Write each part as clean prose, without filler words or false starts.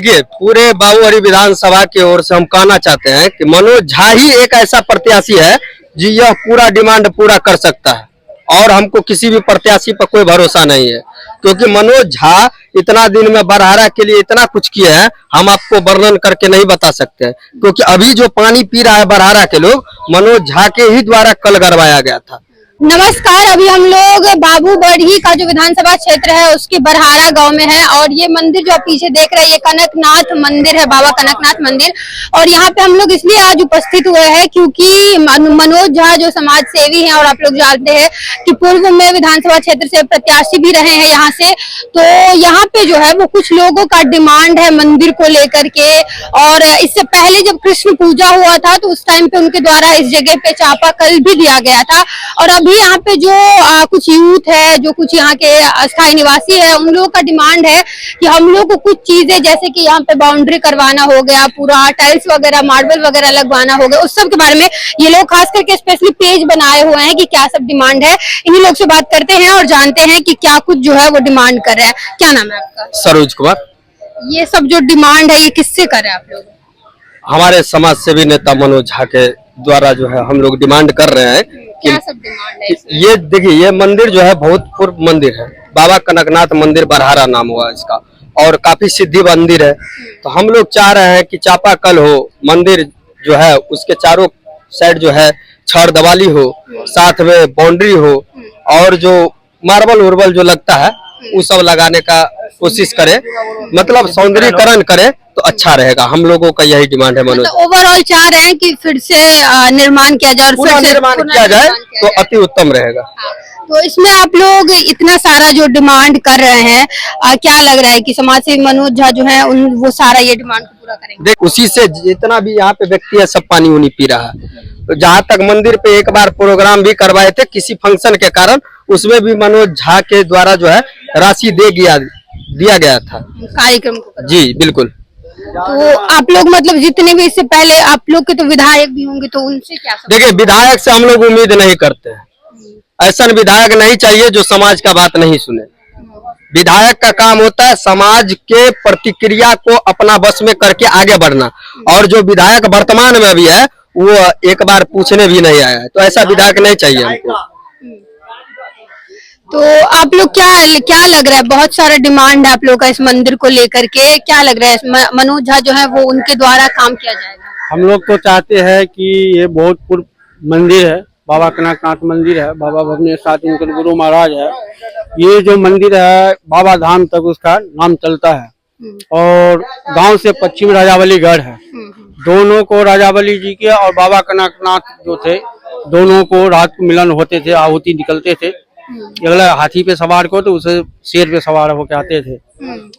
देखिए, पूरे बाबूहरी विधानसभा की ओर से हम कहना चाहते हैं कि मनोज झा ही एक ऐसा प्रत्याशी है जी, यह पूरा डिमांड पूरा कर सकता है और हमको किसी भी प्रत्याशी पर कोई भरोसा नहीं है, क्योंकि मनोज झा इतना दिन में बरहारा के लिए इतना कुछ किया है, हम आपको वर्णन करके नहीं बता सकते। क्योंकि अभी जो पानी पी रहा है बरहारा के लोग, मनोज झा के ही द्वारा कल गड़वाया गया था। नमस्कार, अभी हम लोग बाबूगढ़ी का जो विधानसभा क्षेत्र है उसके बरहारा गांव में है और ये मंदिर जो आप पीछे देख रहे हैं ये कनकनाथ मंदिर है, बाबा कनकनाथ मंदिर। और यहाँ पे हम लोग इसलिए आज उपस्थित हुए हैं क्योंकि मनोज झा जो समाज सेवी हैं और आप लोग जानते हैं कि पूर्व में विधानसभा क्षेत्र से प्रत्याशी भी रहे हैं यहाँ से। तो यहाँ पे जो है वो कुछ लोगों का डिमांड है मंदिर को लेकर के। और इससे पहले जब कृष्ण पूजा हुआ था तो उस टाइम पे उनके द्वारा इस जगह पे चापाकल भी दिया गया था। और अभी यहाँ पे जो कुछ यूथ है, जो कुछ यहाँ के अस्थायी निवासी है, उन लोगों का डिमांड है कि हम लोग को कुछ चीजें जैसे कि यहाँ पे बाउंड्री करवाना हो गया, पूरा टाइल्स वगैरह मार्बल वगैरह लगवाना हो गया, उस सब के बारे में ये लोग खास करके स्पेशली पेज बनाए हुए हैं कि क्या सब डिमांड है। इन्हीं लोग से बात करते हैं और जानते हैं कि क्या कुछ जो है वो डिमांड कर रहे हैं। क्या नाम है आपका? सरोज कुमार। ये सब जो डिमांड है ये किससे कर रहे हैं आप लोग? हमारे समाज सेवी नेता मनोज झा के द्वारा जो है हम लोग डिमांड कर रहे हैं। क्या सब डिमांड है? ये देखिए, ये मंदिर जो है बहुत पूर्व मंदिर है, बाबा कनकनाथ मंदिर बरहारा नाम हुआ इसका, और काफी सिद्धि मंदिर है। तो हम लोग चाह रहे हैं कि चापाकल हो, मंदिर जो है उसके चारों साइड जो है छड़ दवाली हो, साथ में बाउंड्री हो, और जो मार्बल उर्बल जो लगता है वो सब लगाने का कोशिश करे, मतलब सौंदर्यीकरण करे तो अच्छा रहेगा। हम लोगों का यही डिमांड है मनोज। मतलब ओवरऑल चाह रहे हैं कि फिर से निर्माण किया जाए, पूरा निर्माण किया जाए तो अति उत्तम रहेगा। तो इसमें आप लोग इतना सारा जो डिमांड कर रहे हैं, क्या लग रहा है कि समाज सेवी मनोज झा जो है वो सारा ये डिमांड को पूरा करेंगे? देख, उसी से जितना भी यहाँ पे व्यक्ति है सब पानी उनी पी रहा है। तो जहाँ तक मंदिर पे एक बार प्रोग्राम भी करवाए थे किसी फंक्शन के कारण, उसमें भी मनोज झा के द्वारा जो है राशि दिया गया था कार्यक्रम को। जी बिल्कुल। तो आप लोग मतलब जितने भी इससे पहले आप लोग के तो विधायक भी होंगे, तो उनसे क्या? देखिए, विधायक से हम लोग उम्मीद नहीं करते हैं। ऐसा विधायक नहीं चाहिए जो समाज का बात नहीं सुने। विधायक का काम होता है समाज के प्रतिक्रिया को अपना बस में करके आगे बढ़ना, और जो विधायक वर्तमान में भी है वो एक बार पूछने भी नहीं आया है, तो ऐसा विधायक नहीं चाहिए हमको। तो आप लोग क्या लग रहा है, बहुत सारा डिमांड है आप लोग का इस मंदिर को लेकर के, क्या लग रहा है मनोज झा जो है वो उनके द्वारा काम किया जाएगा? हम लोग तो चाहते हैं कि ये बहुत पूर्व मंदिर है, बाबा कनकनाथ मंदिर है, बाबा भवनेश्वर इनके गुरु महाराज है। ये जो मंदिर है बाबा धाम तक उसका नाम चलता है, और गांव से पश्चिम राजावली गढ़ है। दोनों को राजावली जी के और बाबा कनकनाथ जो थे, दोनों को रात को मिलन होते थे, आहुति निकलते थे। अगला हाथी पे सवार को तो उसे शेर पे सवार होके आते थे।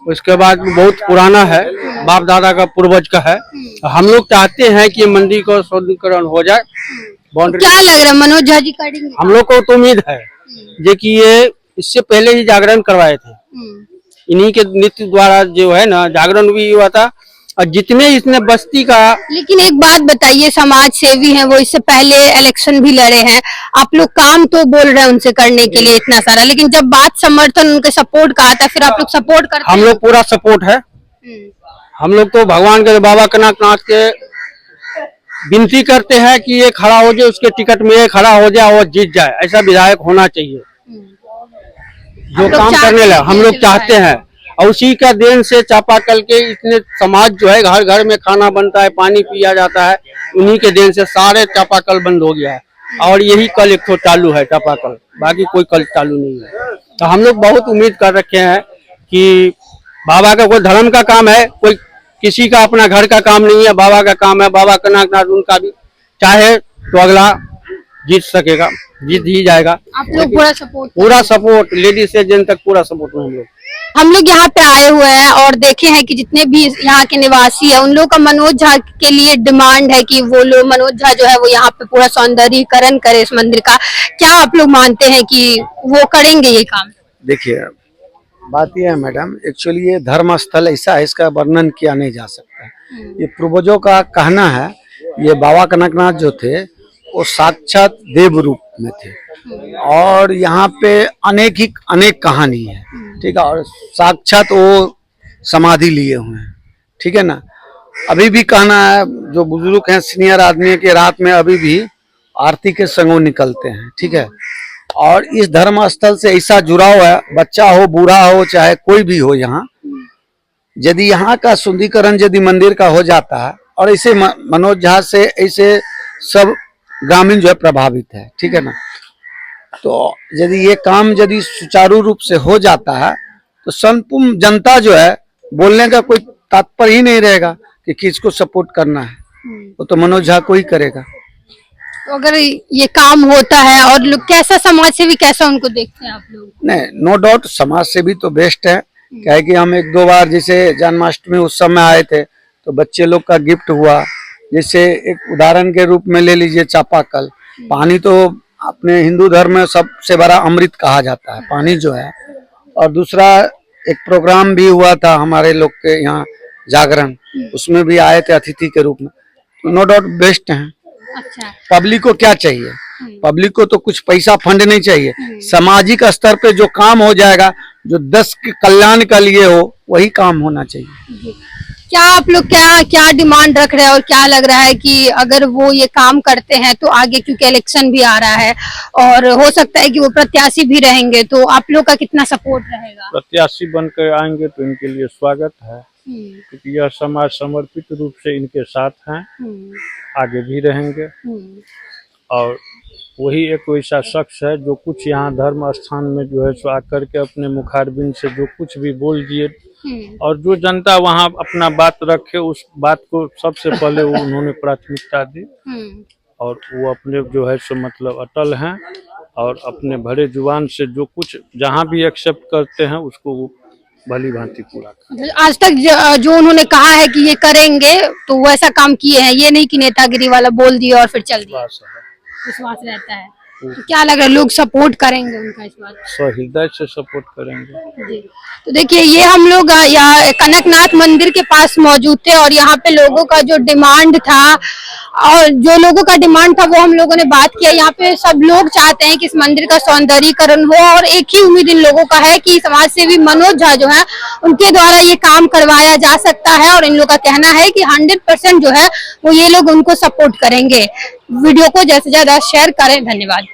उसके बाद बहुत पुराना है, बाप दादा का पूर्वज का है। हम लोग चाहते हैं कि मंदिर को सौंदर्यीकरण हो जाए। क्या लग रहा है मनोज झा जी करेंगे? हम लोग को तो उम्मीद है जो कि ये इससे पहले ही जागरण करवाए थे, इन्हीं के नेतृत्व द्वारा जो है ना जागरण भी हुआ था, और जितने इसने बस्ती का। लेकिन एक बात बताइए, समाज सेवी हैं वो, इससे पहले इलेक्शन भी लड़े हैं, आप लोग काम तो बोल रहे हैं उनसे करने के लिए इतना सारा, लेकिन जब बात समर्थन उनके सपोर्ट का आता है फिर आप लोग सपोर्ट करते हैं? हम लोग पूरा सपोर्ट है। हम लोग तो भगवान के बाबा कनकनाथ के विनती करते हैं कि ये खड़ा हो जाए, उसके टिकट में ये खड़ा हो जाए और जीत जाए। ऐसा विधायक होना चाहिए जो काम करने लगे। हम लोग चाहते हैं, और उसी का देन से चापाकल के इतने समाज जो है घर घर में खाना बनता है, पानी पिया जाता है, उन्हीं के देन से सारे चापाकल बंद हो गया है। और यही कल एक तो चालू है चापाकल, बाकी कोई कल चालू नहीं है। तो हम लोग बहुत उम्मीद कर रखे हैं कि बाबा का कोई धर्म का काम है, कोई किसी का अपना घर का काम नहीं है, बाबा का काम है। बाबा कनकनाथ उनका भी चाहे तो अगला जीत सकेगा, जीत ही जाएगा। आप लोग पूरा सपोर्ट लेडीज से जेंट्स तक पूरा सपोर्ट है। हम लोग यहाँ पे आए हुए हैं और देखे हैं कि जितने भी यहाँ के निवासी है उन लोग का मनोज झा के लिए डिमांड है कि वो लोग मनोज झा जो है वो यहाँ पे पूरा सौंदर्यीकरण करे इस मंदिर का। क्या आप लोग मानते हैं कि वो करेंगे ये काम? देखिए, बात यह है मैडम, एक्चुअली ये धर्म स्थल ऐसा है, इसका वर्णन किया नहीं जा सकता। ये पूर्वजों का कहना है, ये बाबा कनकनाथ जो थे वो साक्षात देव रूप में थे, और यहाँ पे अनेक कहानी है, ठीक है, और साक्षात वो समाधि लिए हुए हैं, ठीक है ना। अभी भी कहना है, जो बुजुर्ग हैं सीनियर आदमी के रात में अभी भी आरती के संगों निकलते हैं, ठीक है। और इस धर्म स्थल से ऐसा जुड़ाव है, बच्चा हो बूढ़ा हो चाहे कोई भी हो, यहाँ यदि यहाँ का सुंदरीकरण यदि मंदिर का हो जाता है, और ऐसे मनोज झा से ऐसे सब ग्रामीण जो है प्रभावित है, ठीक है ना। तो यदि ये काम यदि सुचारू रूप से हो जाता है तो संपूर्ण जनता जो है बोलने का कोई तात्पर्य ही नहीं रहेगा कि किसको सपोर्ट करना है, वो तो मनोज झा को ही करेगा। तो अगर ये काम होता है और लोग कैसा, समाज सेवी कैसा उनको देखते हैं आप लोग? नहीं, नो डाउट समाज सेवी तो बेस्ट है। क्या है कि हम 1-2 बार जैसे जन्माष्टमी उत्सव में आए थे तो बच्चे लोग का गिफ्ट हुआ। जैसे एक उदाहरण के रूप में ले लीजिए चापाकल, पानी तो अपने हिंदू धर्म में सबसे बड़ा अमृत कहा जाता है पानी जो है। और दूसरा एक प्रोग्राम भी हुआ था हमारे लोग के यहाँ जागरण, उसमें भी आए थे अतिथि के रूप में। तो नो डाउट बेस्ट हैं। अच्छा, पब्लिक को क्या चाहिए? पब्लिक को तो कुछ पैसा फंड नहीं चाहिए, सामाजिक स्तर पे जो काम हो जाएगा, जो 10 के कल्याण के लिए हो, वही काम होना चाहिए। क्या आप लोग क्या डिमांड रख रहे हैं और क्या लग रहा है कि अगर वो ये काम करते हैं तो आगे, क्योंकि इलेक्शन भी आ रहा है और हो सकता है कि वो प्रत्याशी भी रहेंगे, तो आप लोग का कितना सपोर्ट रहेगा? प्रत्याशी बनकर आएंगे तो इनके लिए स्वागत है, क्योंकि यह समाज समर्पित रूप से इनके साथ हैं, आगे भी रहेंगे। और वही एक वैसा शख्स है जो कुछ यहाँ धर्म स्थान में जो है सो आकर के अपने मुखारबिन से जो कुछ भी बोल दिए, और जो जनता वहाँ अपना बात रखे उस बात को सबसे पहले वो उन्होंने प्राथमिकता दी, और वो अपने जो है सो मतलब अटल हैं, और अपने भरे जुबान से जो कुछ जहाँ भी एक्सेप्ट करते हैं उसको वो भली भांति पूरा करते हैं। आज तक जो उन्होंने कहा है कि ये करेंगे तो वो ऐसा काम किए हैं, ये नहीं कि नेतागिरी वाला बोल दिया और फिर चल दिया। विश्वास रहता है। तो क्या लग रहा है, लोग सपोर्ट करेंगे उनका इस बात? सहृदय से सपोर्ट करेंगे जी। तो देखिए, ये हम लोग यहाँ कनकनाथ मंदिर के पास मौजूद थे और यहाँ पे लोगों का जो डिमांड था और जो लोगों का डिमांड था वो हम लोगों ने बात किया। यहाँ पे सब लोग चाहते हैं कि इस मंदिर का सौंदर्यीकरण हो, और एक ही उम्मीद इन लोगों का है कि समाज सेवी मनोज झा जो है उनके द्वारा ये काम करवाया जा सकता है, और इन लोगों का कहना है कि 100% जो है वो ये लोग उनको सपोर्ट करेंगे। वीडियो को ज्यादा से ज्यादा शेयर करें। धन्यवाद।